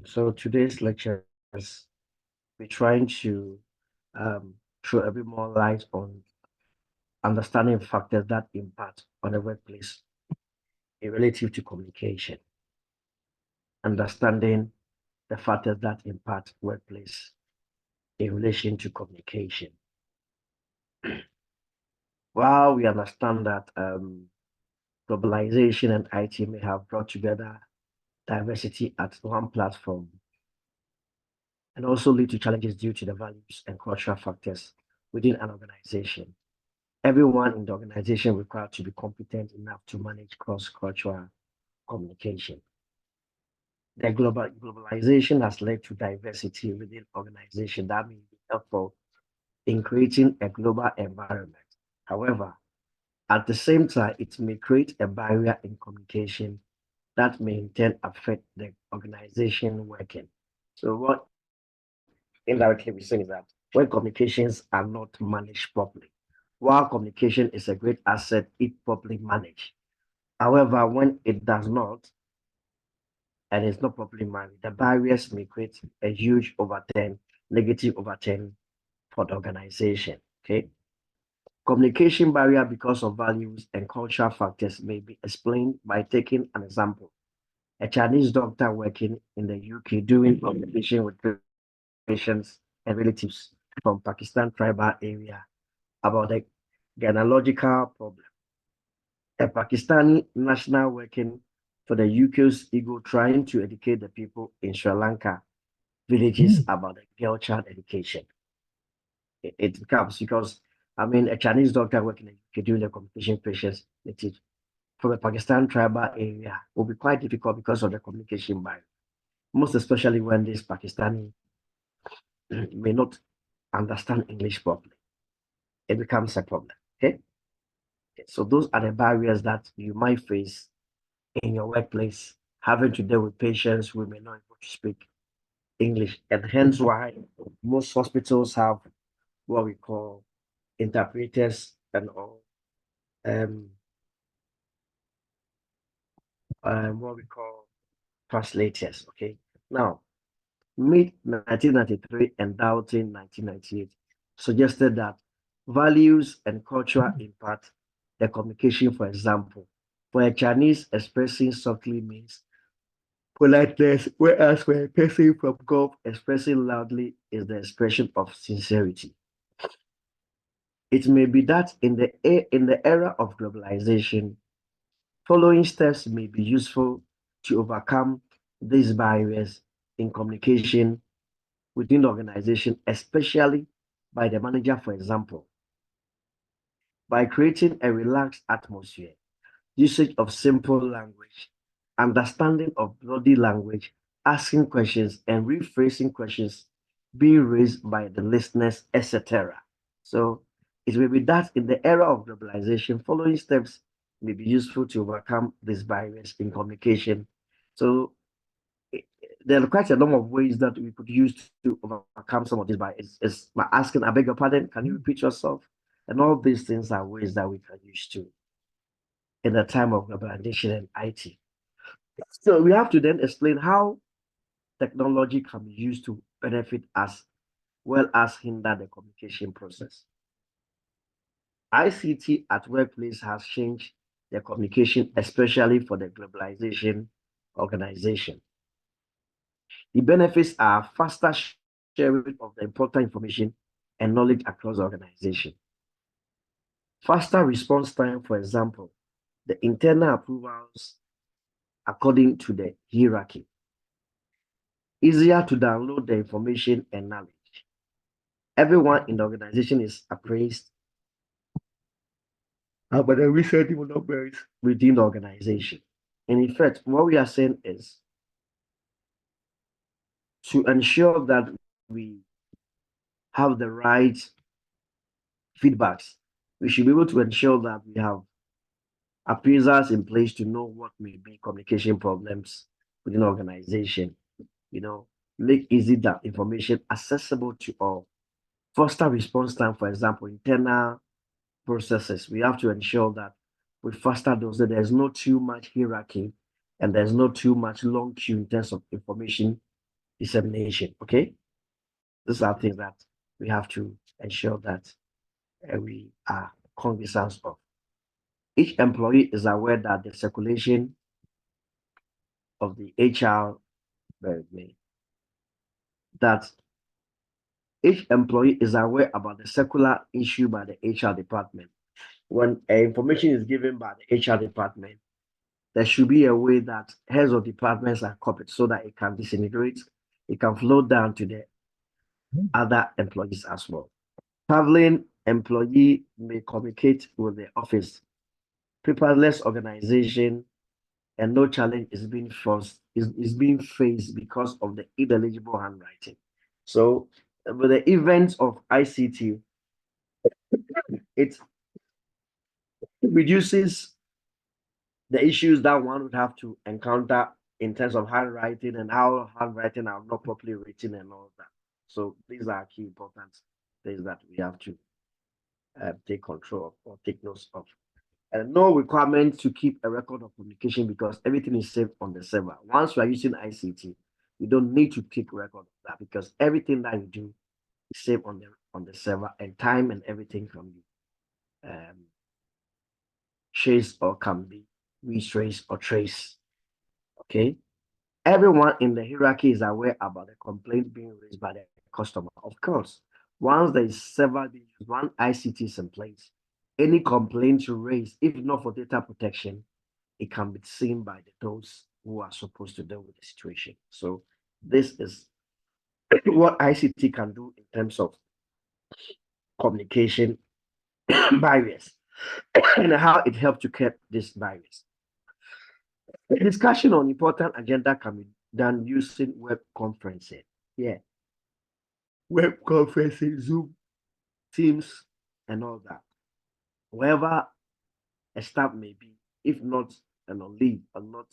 So today's lecture is we're trying to throw a bit more light on understanding factors that impact on the workplace in relative to communication, understanding the factors that impact workplace in relation to communication. While we understand that globalization and IT may have brought together diversity at one platform and also lead to challenges due to the values and cultural factors within an organization. Everyone in the organization required to be competent enough to manage cross-cultural communication. The globalization has led to diversity within organization that may be helpful in creating a global environment. However, at the same time, it may create a barrier in communication that may in turn affect the organization working. So what indirectly we're saying is that when communications are not managed properly, while communication is a great asset if properly managed, however, when it does not and is not properly managed, the barriers may create a huge overturn, negative overturn for the organization. Okay. Communication barrier because of values and cultural factors may be explained by taking an example. A Chinese doctor working in the UK doing communication with patients and relatives from Pakistan tribal area about the gynecological problem. A Pakistani national working for the UK's ego trying to educate the people in Sri Lanka villages about the girl child education. It comes because, I mean, a Chinese doctor working in the UK doing the communication patients from a Pakistan tribal area will be quite difficult because of the communication barrier, most especially when this Pakistani may not understand English properly. It becomes a problem. Okay. So those are the barriers that you might face in your workplace, having to deal with patients who may not be able to speak English, and hence why most hospitals have what we call interpreters and all, what we call translators. Okay, now mid 1993 and doubting 1998 suggested that values and cultural impact the communication. For example, for a Chinese, expressing softly means politeness, whereas for a person from Gulf, expressing loudly is the expression of sincerity. It may be that in the era of globalization, following steps may be useful to overcome these barriers in communication within the organization, especially by the manager, for example, by creating a relaxed atmosphere, usage of simple language, understanding of body language, asking questions and rephrasing questions being raised by the listeners, etc. So it may be that in the era of globalization, following steps may be useful to overcome these barriers in communication. So there are quite a number of ways that we could use to overcome some of these barriers. Is by asking, I beg your pardon, can you repeat yourself? And all these things are ways that we can use to in the time of globalization and IT. So we have to then explain how technology can be used to benefit as well as hinder the communication process. ICT at workplace has changed the communication, especially for the globalization organization. The benefits are faster sharing of the important information and knowledge across the organization. Faster response time, for example, the internal approvals according to the hierarchy. Easier to download the information and knowledge. Everyone in the organization is appraised about the recent developments within the organization. And in fact, what we are saying is to ensure that we have the right feedbacks, we should be able to ensure that we have appraisals in place to know what may be communication problems within the organization. Make easy that information accessible to all. Foster response time, for example, internal processes. We have to ensure that we foster those, that there's not too much hierarchy and there's not too much long queue in terms of information dissemination. Okay, these are things that we have to ensure that we are cognizant of. Each employee is aware that the circulation of the HR, that each employee is aware about the circular issued by the HR department. When information is given by the HR department, there should be a way that heads of departments are copied so that it can disseminate, it can flow down to the other employees as well. Traveling employee may communicate with the office. Paperless organization and no challenge is being faced because of the ineligible handwriting. So with the events of ICT, it reduces the issues that one would have to encounter in terms of handwriting and how handwriting are not properly written and all that. So these are key important things that we have to take control of or take notes of. And no requirement to keep a record of communication because everything is saved on the server. Once you are using ICT, you don't need to keep record of that because everything that you do is saved on the server, and time and everything can be traced or can be retraced or traced. Okay. Everyone in the hierarchy is aware about the complaint being raised by the customer. Of course, once there is server being used, one ICT is in place, any complaint you raise, if not for data protection, it can be seen by those who are supposed to deal with the situation. So this is what ICT can do in terms of communication barriers and how it helps to curb these barriers. The discussion on important agenda can be done using web conferencing. Yeah. Web conferencing, Zoom, Teams, and all that. Wherever a staff may be, if not on leave or not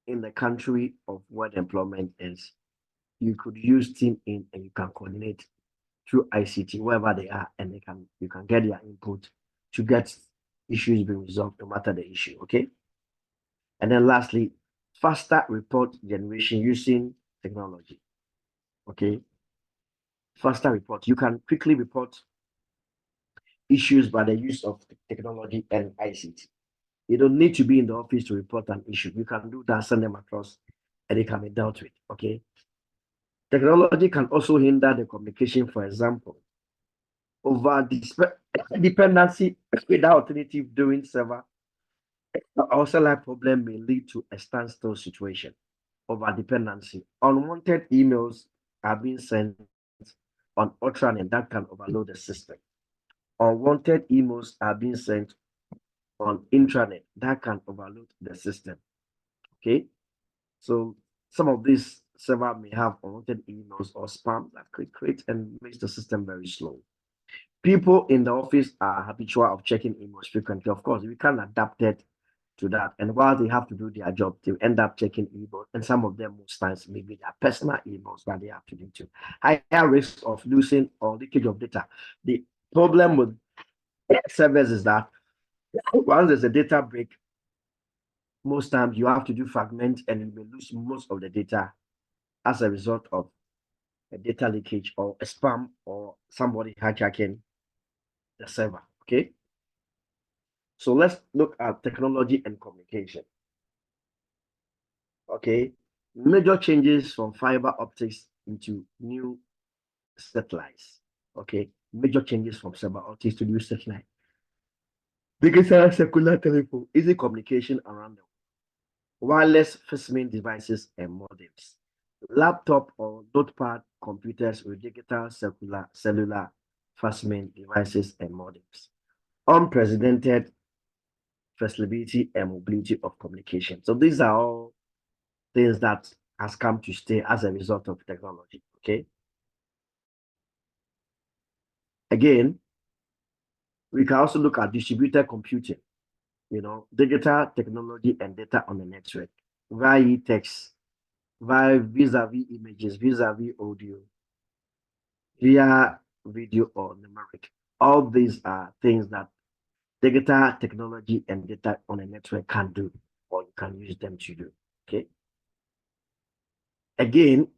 in the country of where the employment is, you could use Team in and you can coordinate through ICT wherever they are, and you can get their input to get issues being resolved no matter the issue. Okay. And then lastly, faster report generation using technology. Okay. Faster report. You can quickly report issues by the use of technology and ICT. You don't need to be in the office to report an issue. You can do that, send them across, and it can be dealt with. Okay. Technology can also hinder the communication, for example, over dependency without alternative during server or cellular problem may lead to a standstill situation. Over dependency. Unwanted emails are being sent on ultranet that can overload the system. Unwanted emails are being sent on intranet that can overload the system. Okay, so some of these server may have unwanted emails or spam that could create and makes the system very slow. People in the office are habitual of checking emails frequently. Of course, we can adapt it to that. And while they have to do their job, they end up checking emails. And some of them most times maybe their personal emails that they have to do too. Higher risk of losing or leakage of data. The problem with servers is that once there's a data break, most times you have to do fragment and you may lose most of the data as a result of a data leakage or a spam or somebody hijacking the server. Okay. So let's look at technology and communication. Okay. Major changes from fiber optics into new satellites. Okay. Major changes from fiber optics to new satellite. Digital circular telephone, easy communication around the world. Wireless facing devices and modems. Laptop or notepad computers with digital cellular facing devices and modems. Unprecedented flexibility and mobility of communication. So these are all things that has come to stay as a result of technology. Okay. Again, we can also look at distributed computing, digital technology and data on the network, via text, via vis-a-vis images, vis-a-vis audio, via video or numeric. All these are things that digital technology and data on a network can do, or you can use them to do. Okay. Again,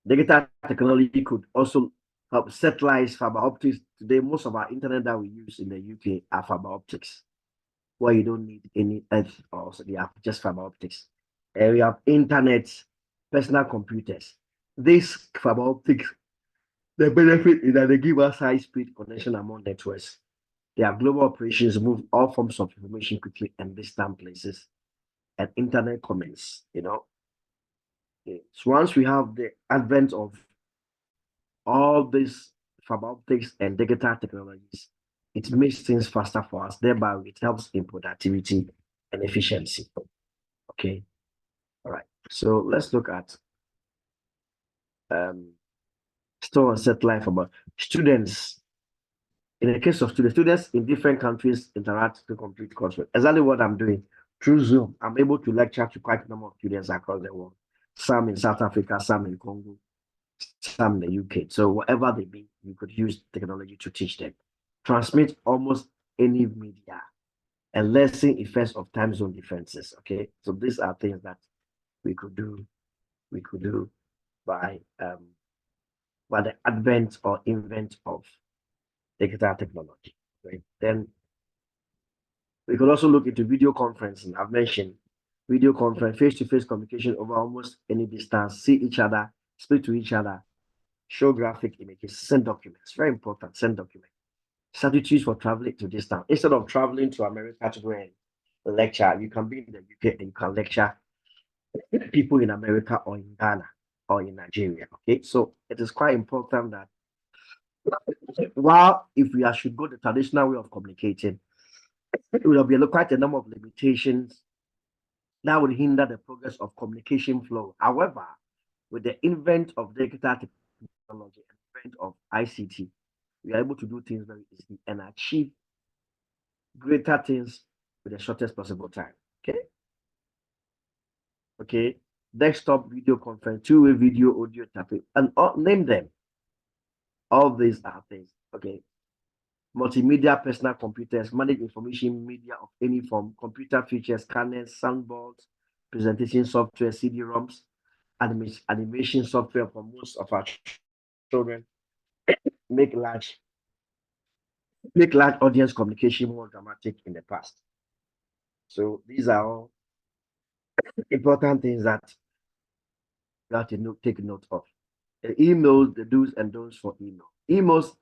Digital technology could also help satellites, fiber optics. Today, most of our internet that we use in the UK are fiber optics, where you don't need any earth or so they are just fiber optics. And we have internet, personal computers. These fiber optics, the benefit is that they give us high-speed connection among networks. Their global operations move all forms of information quickly and distant places, and internet comments. So once we have the advent of all these fiber optics and digital technologies, it makes things faster for us. Thereby, it helps in productivity and efficiency. Okay. All right. So let's look at store and set life about students. In the case of students in different countries interact to complete coursework. Exactly what I'm doing through Zoom. I'm able to lecture to quite a number of students across the world. Some in South Africa, some in Congo, some in the UK. So whatever they be, you could use technology to teach them. Transmit almost any media and lessen effects of time zone differences. Okay, so these are things that we could do. By the advent or invent of digital technology. Right? Then we could also look into video conferencing. I've mentioned video conference, face-to-face communication over almost any distance, see each other, speak to each other, show graphic images, send documents. Very important, send documents. Substitutes for traveling to distance. Instead of traveling to America to go and lecture, you can be in the UK and you can lecture people in America or in Ghana or in Nigeria. Okay, so it is quite important that while if we should go the traditional way of communicating, it will be quite a number of limitations that would hinder the progress of communication flow. However, with the invent of digital technology and invent of ICT, we are able to do things very easily and achieve greater things with the shortest possible time. Okay. Desktop video conference, two-way video, audio tapping, and name them. All these are things. Okay. Multimedia personal computers, manage information media of any form, computer features, scanners, soundboards, presentation software, CD-ROMs, animation software for most of our children, make large audience communication more dramatic in the past. So these are all important things that you have to take note of. Emails, the do's and don'ts for email. Emails,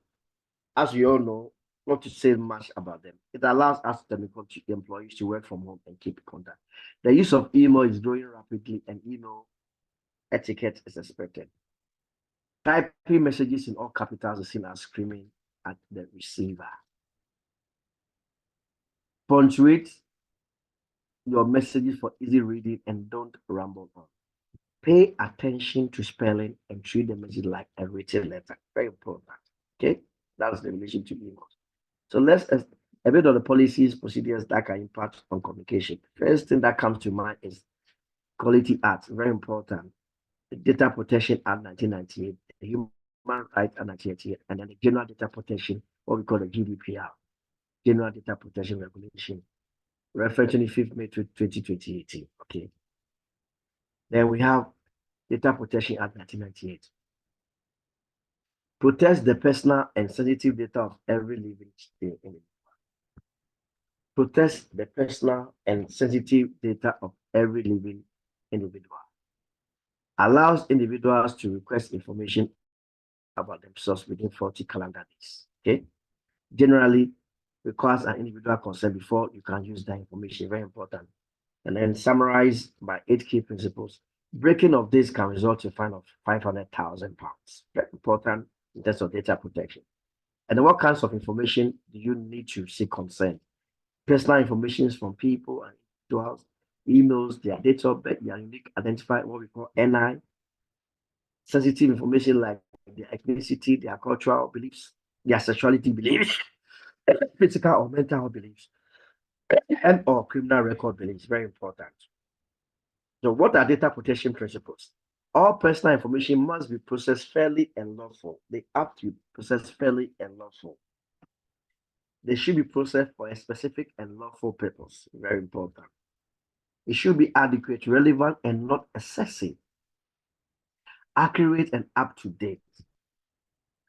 as you all know, not to say much about them. It allows us the employees to work from home and keep contact. The use of email is growing rapidly, and email etiquette is expected. Typing messages in all capitals is seen as screaming at the receiver. Punctuate your messages for easy reading and don't ramble on. Pay attention to spelling and treat the message like a written letter. Very important. Okay, that's the relation to emails. So let's a bit of the policies, procedures that can impact on communication. First thing that comes to mind is Quality Act, very important. The Data Protection Act 1998, the Human Rights Act 1988, and then the General Data Protection, what we call the GDPR, General Data Protection Regulation, referred 25th May 2018. Okay. Then we have Data Protection Act 1998. Protects the personal and sensitive data of every living individual. Protects the personal and sensitive data of every living individual. Allows individuals to request information about themselves within 40 calendar days. Okay. Generally, requires an individual consent before you can use that information. Very important. And then summarized by 8 key principles. Breaking of this can result in a fine of £500,000. Very important in terms of data protection. And then what kinds of information do you need to seek consent? Personal information from people and individuals, emails, their date of birth, their unique identifier, what we call NI, sensitive information like their ethnicity, their cultural beliefs, their sexuality beliefs, physical or mental beliefs, and or criminal record beliefs. Very important. So what are data protection principles? All personal information must be processed fairly and lawful. They have to be processed fairly and lawful. They should be processed for a specific and lawful purpose. Very important. It should be adequate, relevant, and not excessive. accurate and up to date,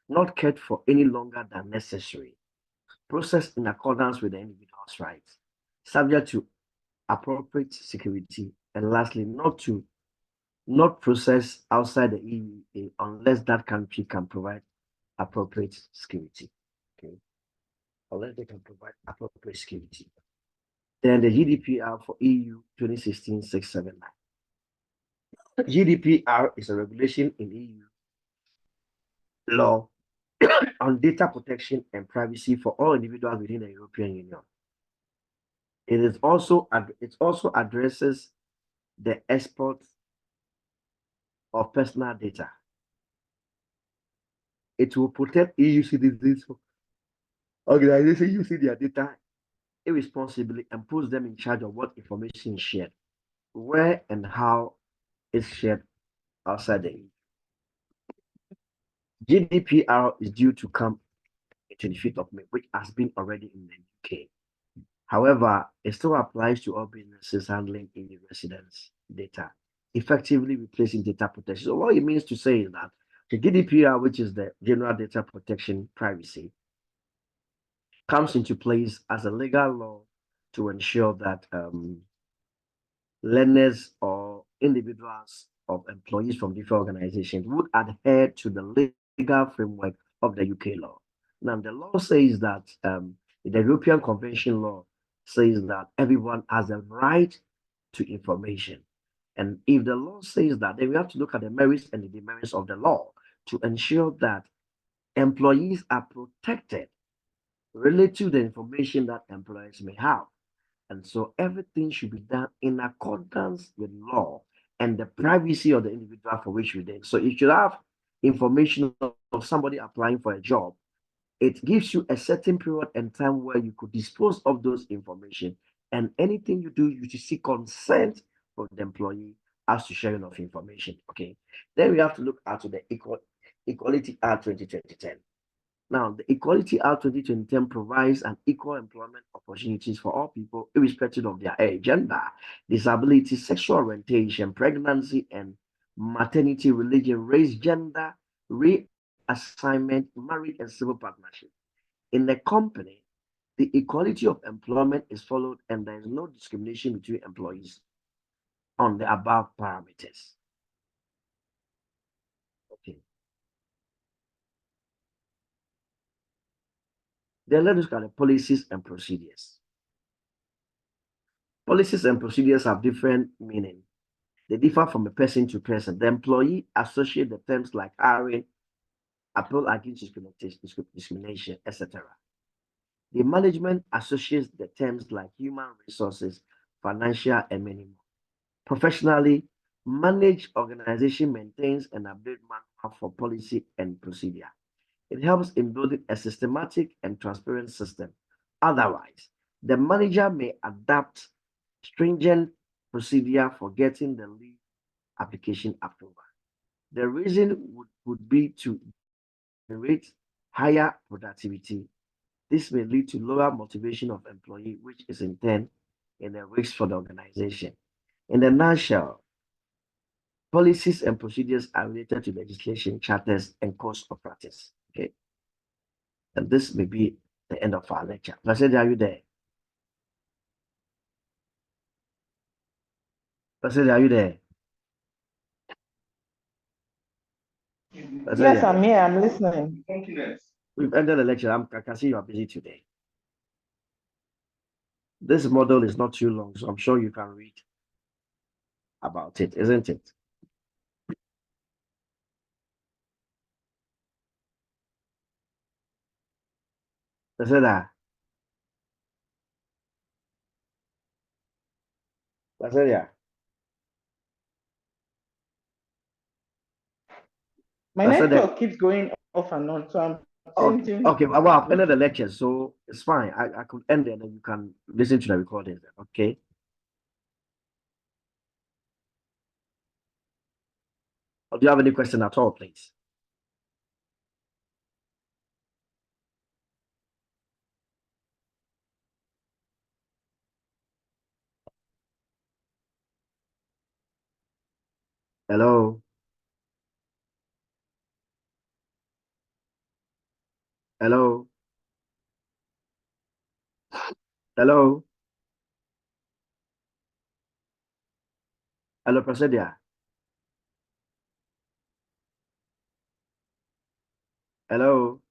not kept for any longer than necessary, processed in accordance with the individual's rights, subject to appropriate security, and lastly, not processed outside the EU unless that country can provide appropriate security. Okay, unless they can provide appropriate security. Then the GDPR for EU 2016-679. GDPR is a regulation in EU law on data protection and privacy for all individuals within the European Union. It also addresses the export of personal data. It will protect EU citizens from organizations using their data irresponsibly and puts them in charge of what information is shared, where and how it's shared outside the EU. GDPR is due to come 25th of May, which has been already in the UK. However, it still applies to all businesses handling EU residents' data, effectively replacing data protection. So what it means to say is that the GDPR, which is the General Data Protection Privacy, comes into place as a legal law to ensure that learners or individuals of employees from different organizations would adhere to the legal framework of the UK law. Now, the law says that the European Convention law says that everyone has a right to information. And if the law says that, then we have to look at the merits and the demerits of the law to ensure that employees are protected related to the information that employers may have. And so everything should be done in accordance with law and the privacy of the individual for which you did. So if you have information of somebody applying for a job, it gives you a certain period and time where you could dispose of those information. And anything you do, you should seek consent from the employee as to sharing of information. Okay. Then we have to look at the Equality Act 2010. Now, the Equality Act 2010 provides an equal employment opportunities for all people, irrespective of their age, gender, disability, sexual orientation, pregnancy, and maternity, religion, race, gender, reassignment, marriage, and civil partnership. In the company, the equality of employment is followed, and there is no discrimination between employees on the above parameters. Okay. Then let us look at the policies and procedures. Policies and procedures have different meaning. They differ from a person to person. The employee associate the terms like hiring, appeal against discrimination, etc. The management associates the terms like human resources, financial, and many more. Professionally, managed organization maintains and updates manual for policy and procedure. It helps in building a systematic and transparent system. Otherwise, the manager may adapt stringent procedure for getting the leave application approval. The reason would be to generate higher productivity. This may lead to lower motivation of employee, which is in turn in a risk for the organization. In a nutshell, policies and procedures are related to legislation, charters, and codes of practice. Okay. And this may be the end of our lecture. Versity, are you there? Versity, are you there? Yes, I'm here. I'm listening. We've ended the lecture. I can see you are busy today. This model is not too long, so I'm sure you can read about it, isn't it? Versity, Versity. My network keeps going off and on, so I'm changing. Okay, well, I've ended the lecture, so it's fine. I could end it and then you can listen to the recording. Okay. Or do you have any question at all, please? Hello. Hello. Hello. Hello, Presidia. Hello.